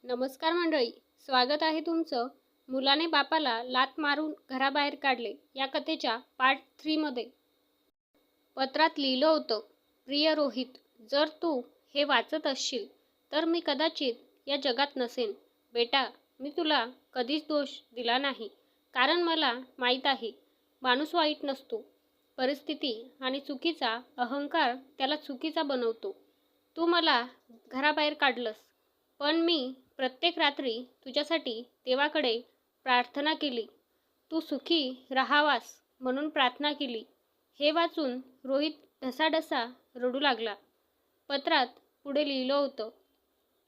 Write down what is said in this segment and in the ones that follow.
नमस्कार मंडळी, स्वागत आहे तुमचं. मुलाने बापाला लाथ मारून घराबाहेर काढले या कथेच्या पार्ट 3 मध्ये. पत्रात लिहिलं होतं, प्रिय रोहित, जर तू हे वाचत असशील तर मी कदाचित या जगात नसेन. बेटा, मी तुला कधीच दोष दिला नाही, कारण मला माहीत आहे माणूस वाईट नसतो. परिस्थिती आणि चुकीचा अहंकार त्याला चुकीचा बनवतो. तू मला घराबाहेर काढलंस, पण मी प्रत्येक रात्री तुझ्यासाठी देवाकडे प्रार्थना केली. तू सुखी राहावास म्हणून प्रार्थना केली. हे वाचून रोहित ढसाढसा रडू लागला. पत्रात पुढे लिहिलं होतं,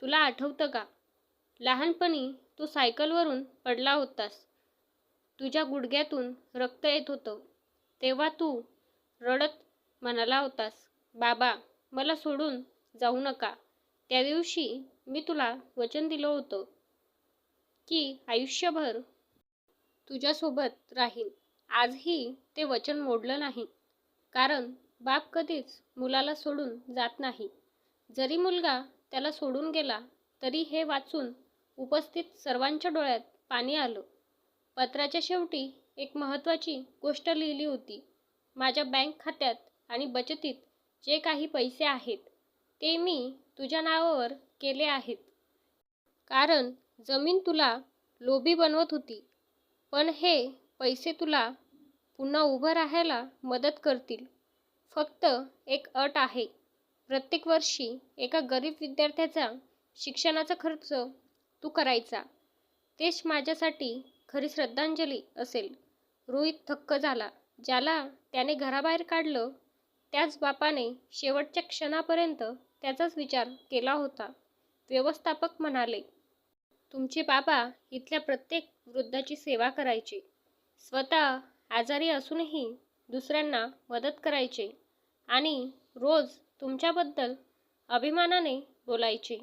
तुला आठवतं का, लहानपणी तू सायकलवरून पडला होतास. तुझ्या गुडघ्यातून रक्त येत होतं. तेव्हा तू रडत म्हणाला होतास, बाबा, मला सोडून जाऊ नका. त्या दिवशी मी तुला वचन दिलं होतं की आयुष्यभर तुझ्यासोबत राहीन. आजही ते वचन मोडलं नाही, कारण बाप कधीच मुलाला सोडून जात नाही. जरी मुलगा त्याला सोडून गेला तरी हे वाचून उपस्थित सर्वांच्या डोळ्यात पाणी आलं. पत्राच्या शेवटी एक महत्त्वाची गोष्ट लिहिली होती, माझ्या बँक खात्यात आणि बचतीत जे काही पैसे आहेत ते मी तुझ्या नावावर केले आहेत. कारण जमीन तुला लोभी बनवत होती, पण हे पैसे तुला पुन्हा उभं राहायला मदत करतील. फक्त एक अट आहे, प्रत्येक वर्षी एका गरीब विद्यार्थ्याचा शिक्षणाचा खर्च तू करायचा. तेच माझ्यासाठी खरी श्रद्धांजली असेल. रोहित थक्क झाला. ज्याला त्याने घराबाहेर काढलं त्याच बापाने शेवटच्या क्षणापर्यंत त्याचाच विचार केला होता. व्यवस्थापक म्हणाले, तुमचे बाबा इथल्या प्रत्येक वृद्धाची सेवा करायचे, स्वतः आजारी असूनही दुसऱ्यांना मदत करायचे आणि रोज तुमच्याबद्दल अभिमानाने बोलायचे.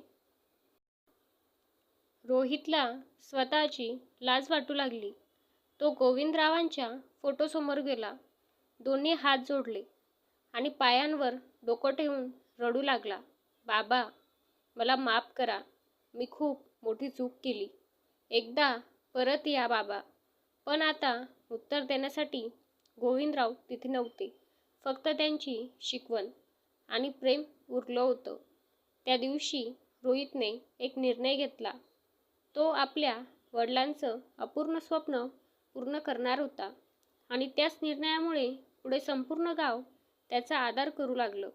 रोहितला स्वतःची लाज वाटू लागली. तो गोविंदरावांच्या फोटोसमोर गेला, दोन्ही हात जोडले आणि पायांवर डोकं ठेवून रडू लागला. बाबा, मला माफ करा, मी खूप मोठी चूक केली. एकदा परत या बाबा. पण आता उत्तर देण्यासाठी गोविंदराव तिथे नव्हते. फक्त त्यांची शिकवण आणि प्रेम उरलं होतं. त्या दिवशी रोहितने एक निर्णय घेतला. तो आपल्या वडिलांचं अपूर्ण स्वप्न पूर्ण करणार होता आणि त्याच निर्णयामुळे पुढे संपूर्ण गाव त्याचा आदर करू लागलं.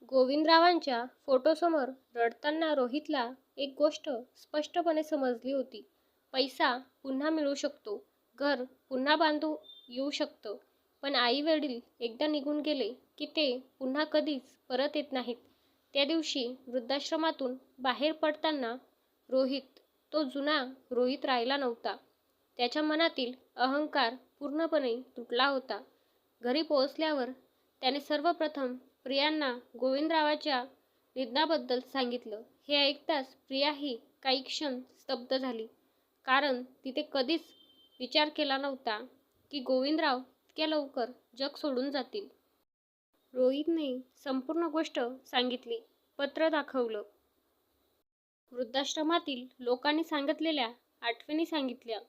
गोविंदरावांच्या फोटोसमोर रडताना रोहितला एक गोष्ट स्पष्टपणे समजली होती. पैसा पुन्हा मिळू शकतो, घर पुन्हा बांधू येऊ शकतं, पण आई वडील एकदा निघून गेले की ते पुन्हा कधीच परत येत नाहीत. त्या दिवशी वृद्धाश्रमातून बाहेर पडताना रोहित, तो जुना रोहित राहिला नव्हता. त्याच्या मनातील अहंकार पूर्णपणे तुटला होता. घरी पोहोचल्यावर त्याने सर्वप्रथम प्रियांना गोविंदरावाच्या निधनाबद्दल सांगितलं. हे ऐकताच प्रियाही काही क्षण स्तब्ध झाली, कारण तिने कधीच विचार केला नव्हता की गोविंदराव इतक्या लवकर जग सोडून जातील. रोहितने संपूर्ण गोष्ट सांगितली, पत्र दाखवलं, वृद्धाश्रमातील लोकांनी सांगितलेल्या आठवणी सांगितल्या.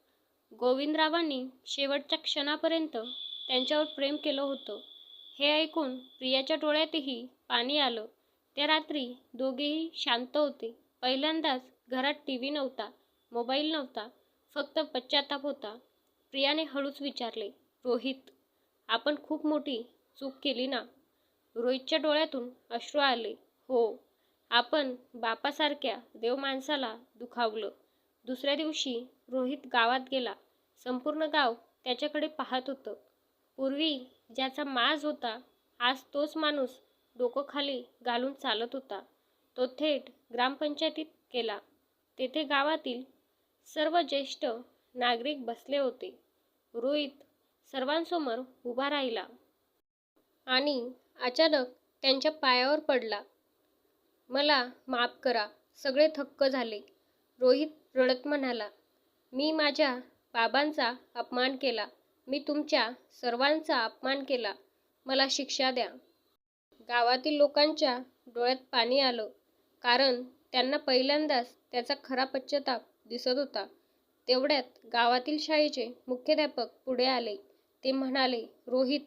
गोविंदरावांनी शेवटच्या क्षणापर्यंत त्यांच्यावर प्रेम केलं होतं हे ऐकून प्रियाच्या डोळ्यातही पाणी आलं. त्या रात्री दोघेही शांत होते. पहिल्यांदाच घरात टीव्ही नव्हता, मोबाईल नव्हता, फक्त पश्चाताप होता. प्रियाने हळूच विचारले, रोहित, आपण खूप मोठी चूक केली ना? रोहितच्या डोळ्यातून अश्रू आले. हो, आपण बापासारख्या देव माणसाला दुखावलं. दुसऱ्या दिवशी रोहित गावात गेला. संपूर्ण गाव त्याच्याकडे पाहत होतं. पूर्वी ज्याचा माज होता, आज तोच माणूस डोकं खाली घालून चालत होता. तो थेट ग्रामपंचायतीत गेला. तेथे गावातील सर्व ज्येष्ठ नागरिक बसले होते. रोहित सर्वांसमोर उभा राहिला आणि अचानक त्यांच्या पायावर पडला. मला माफ करा. सगळे थक्क झाले. रोहित रडत म्हणाला, मी माझ्या बाबांचा अपमान केला. मी तुमच्या सर्वांचा अपमान केला. मला शिक्षा द्या. गावातील लोकांच्या डोळ्यात पाणी आलं, कारण त्यांना पहिल्यांदाच त्याचा खरा पश्चाताप दिसत होता. तेवढ्यात गावातील शाळेचे मुख्याध्यापक पुढे आले. ते म्हणाले, रोहित,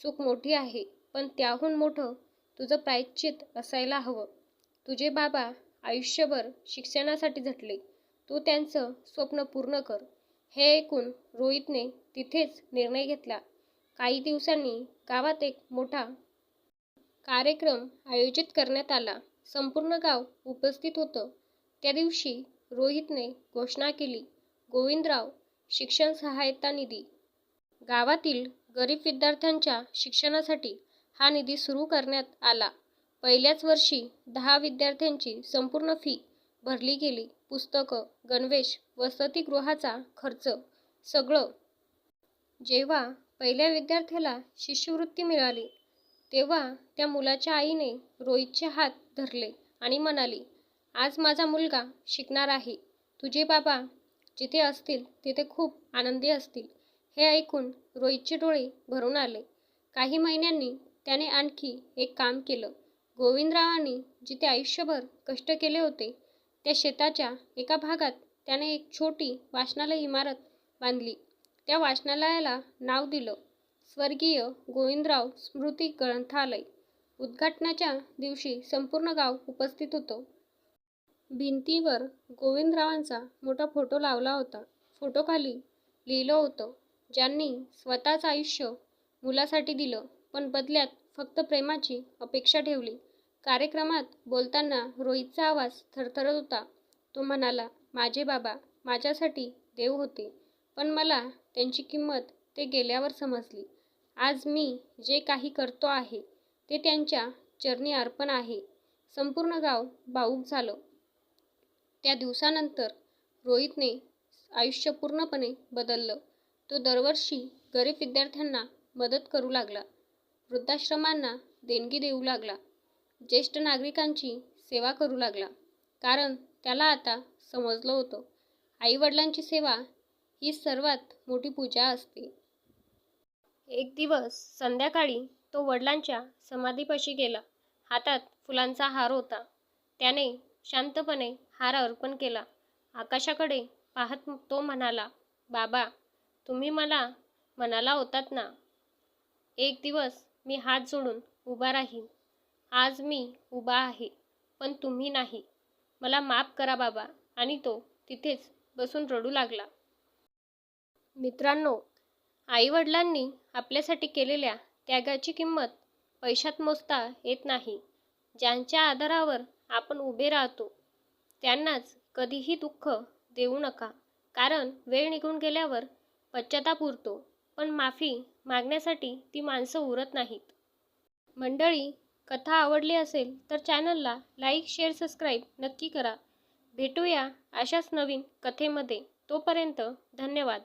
चूक मोठी आहे, पण त्याहून मोठं तुझं प्रायश्चित असायला हवं. तुझे बाबा आयुष्यभर शिक्षणासाठी झटले. तू त्यांचं स्वप्न पूर्ण कर. हे ऐकून रोहितने तिथेच निर्णय घेतला. काही दिवसांनी गावात एक मोठा कार्यक्रम आयोजित करण्यात आला. संपूर्ण गाव उपस्थित होतं. त्या दिवशी रोहितने घोषणा केली, गोविंदराव शिक्षण सहायता निधी. गावातील गरीब विद्यार्थ्यांच्या शिक्षणासाठी हा निधी सुरू करण्यात आला. पहिल्याच वर्षी 10 विद्यार्थ्यांची संपूर्ण फी भरली गेली. पुस्तकं, गणवेश, वसतिगृहाचा खर्च सगळं. जेव्हा पहिल्या विद्यार्थ्याला शिष्यवृत्ती मिळाली, तेव्हा त्या मुलाच्या आईने रोहितचे हात धरले आणि म्हणाली, आज माझा मुलगा शिकणार आहे. तुझे बाबा जिथे असतील तिथे खूप आनंदी असतील. हे ऐकून रोहितचे डोळे भरून आले. काही महिन्यांनी त्याने आणखी एक काम केलं. गोविंदरावांनी जिथे आयुष्यभर कष्ट केले होते, त्या शेताच्या एका भागात त्याने एक छोटी वाचनालय इमारत बांधली. त्या वाचनालयाला नाव दिलं, स्वर्गीय गोविंदराव स्मृती ग्रंथालय. उद्घाटनाच्या दिवशी संपूर्ण गाव उपस्थित होतं. भिंतीवर गोविंदरावांचा मोठा फोटो लावला होता. फोटोखाली लिहिलं होतं, ज्यांनी स्वतःचं आयुष्य मुलासाठी दिलं, पण बदल्यात फक्त प्रेमाची अपेक्षा ठेवली. कार्यक्रमात बोलताना रोहितचा आवाज थरथरत होता. तो म्हणाला, माझे बाबा माझ्यासाठी देव होते, पण मला त्यांची किंमत ते गेल्यावर समजली. आज मी जे काही करतो आहे ते त्यांच्या चरणी अर्पण आहे. संपूर्ण गाव भावूक झालं. त्या दिवसानंतर रोहितने आयुष्य पूर्णपणे बदललं. तो दरवर्षी गरीब विद्यार्थ्यांना मदत करू लागला, वृद्धाश्रमांना देणगी देऊ लागला, ज्येष्ठ नागरिकांची सेवा करू लागला. कारण त्याला आता समजलं होतं, आईवडिलांची सेवा ही सर्वात मोठी पूजा असते. एक दिवस संध्याकाळी तो वडिलांच्या समाधीपाशी गेला. हातात फुलांचा हार होता. त्याने शांतपणे हार अर्पण केला. आकाशाकडे पाहत तो म्हणाला, बाबा, तुम्ही मला म्हणाला होतात ना, एक दिवस मी हात जोडून उभा राहीन. आज मी उभा आहे, पण तुम्ही नाही. मला माफ करा बाबा. आणि तो तिथेच बसून रडू लागला. मित्रांनो, आईवडिलांनी आपल्यासाठी केलेल्या त्यागाची किंमत पैशात मोजता येत नाही. ज्यांच्या आधारावर आपण उभे राहतो त्यांनाच कधीही दुःख देऊ नका. कारण वेळ निघून गेल्यावर पश्चाताप उरतो, पण माफी मागण्यासाठी ती माणसं उरत नाहीत. मंडळी, कथा आवडली असेल तर चॅनलला लाईक, शेअर, सबस्क्राईब नक्की करा. भेटूया अशाच नवीन कथेमध्ये. तोपर्यंत धन्यवाद.